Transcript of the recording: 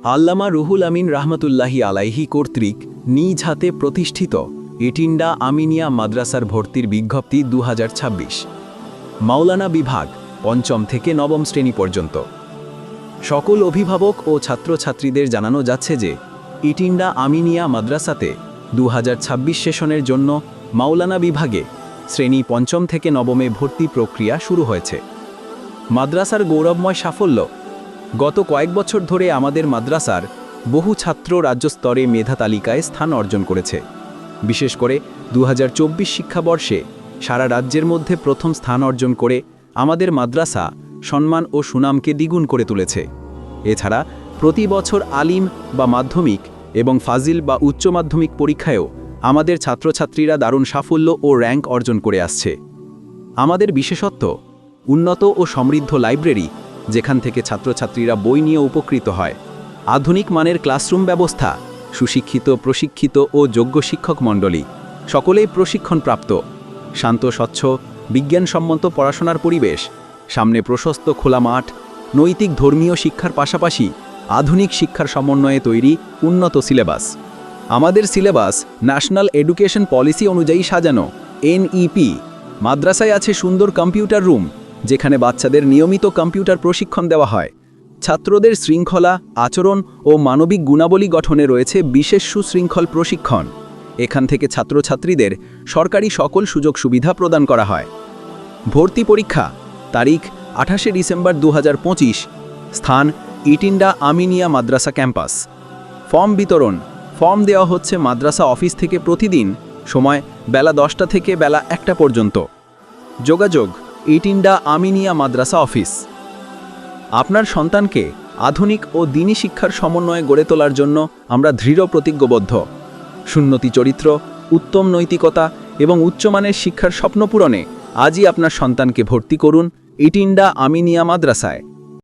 আল্লামা রুহুল আমিন রাহমাতুল্লাহি আলাইহি কর্তৃক নিজ হাতে প্রতিষ্ঠিত ইটিন্ডা আমিনিয়া মাদ্রাসার ভর্তির বিজ্ঞপ্তি 2026। মাওলানা বিভাগ পঞ্চম থেকে নবম শ্রেণী পর্যন্ত। সকল অভিভাবক ও ছাত্রছাত্রীদের জানানো যাচ্ছে যে ইটিন্ডা আমিনিয়া মাদ্রাসাতে 2026 সেশনের জন্য মাওলানা বিভাগে শ্রেণী পঞ্চম থেকে নবমে ভর্তি প্রক্রিয়া শুরু হয়েছে। মাদ্রাসার গৌরবময় সাফল্য। গত কয়েক বছর ধরে আমাদের মাদ্রাসার বহু ছাত্র রাজ্য স্তরে মেধা তালিকায় স্থান অর্জন করেছে। বিশেষ করে 2024 শিক্ষাবর্ষে সারা রাজ্যের মধ্যে প্রথম স্থান অর্জন করে আমাদের মাদ্রাসা সম্মান ও সুনামকে দ্বিগুণ করে তুলেছে। এছাড়া প্রতি বছর আলিম বা মাধ্যমিক এবং ফাজিল বা উচ্চ মাধ্যমিক পরীক্ষায়ও আমাদের ছাত্রছাত্রীরা দারুণ সাফল্য ও র্যাঙ্ক অর্জন করে আসছে। আমাদের বিশেষত্ব উন্নত ও সমৃদ্ধ লাইব্রেরি, যেখান থেকে ছাত্রছাত্রীরা বই নিয়ে উপকৃত হয়, আধুনিক মানের ক্লাসরুম ব্যবস্থা, সুশিক্ষিত প্রশিক্ষিত ও যোগ্য শিক্ষক মণ্ডলী, সকলেই প্রশিক্ষণপ্রাপ্ত, শান্ত স্বচ্ছ বিজ্ঞানসম্মত পড়াশোনার পরিবেশ, সামনে প্রশস্ত খোলা মাঠ, নৈতিক ধর্মীয় শিক্ষার পাশাপাশি আধুনিক শিক্ষার সমন্বয়ে তৈরি উন্নত সিলেবাস। আমাদের সিলেবাস ন্যাশনাল এডুকেশন পলিসি অনুযায়ী সাজানো NEP। মাদ্রাসায় আছে সুন্দর কম্পিউটার রুম, যেখানে বাচ্চাদের নিয়মিত কম্পিউটার প্রশিক্ষণ দেওয়া হয়। ছাত্রদের শৃঙ্খলা, আচরণ ও মানবিক গুণাবলী গঠনে রয়েছে বিশেষ সুশৃঙ্খল প্রশিক্ষণ। এখান থেকে ছাত্রছাত্রীদের সরকারি সকল সুযোগ সুবিধা প্রদান করা হয়। ভর্তি পরীক্ষা তারিখ 28 ডিসেম্বর 2025। স্থান ইটিন্ডা আমিনিয়া মাদ্রাসা ক্যাম্পাস। ফর্ম বিতরণ। ফর্ম দেওয়া হচ্ছে মাদ্রাসা অফিস থেকে প্রতিদিন, সময় বেলা 10টা থেকে বেলা 1টা পর্যন্ত। যোগাযোগ ইটিন্ডা আমিনিয়া মাদ্রাসা অফিস। আপনার সন্তানকে আধুনিক ও দ্বীনি শিক্ষার সমন্বয়ে গড়ে তোলার জন্য আমরা দৃঢ় প্রতিজ্ঞবদ্ধ। সুন্নতি চরিত্র, উত্তম নৈতিকতা এবং উচ্চমানের শিক্ষার স্বপ্ন পূরণে আজই আপনার সন্তানকে ভর্তি করুন ইটিন্ডা আমিনিয়া মাদ্রাসায়।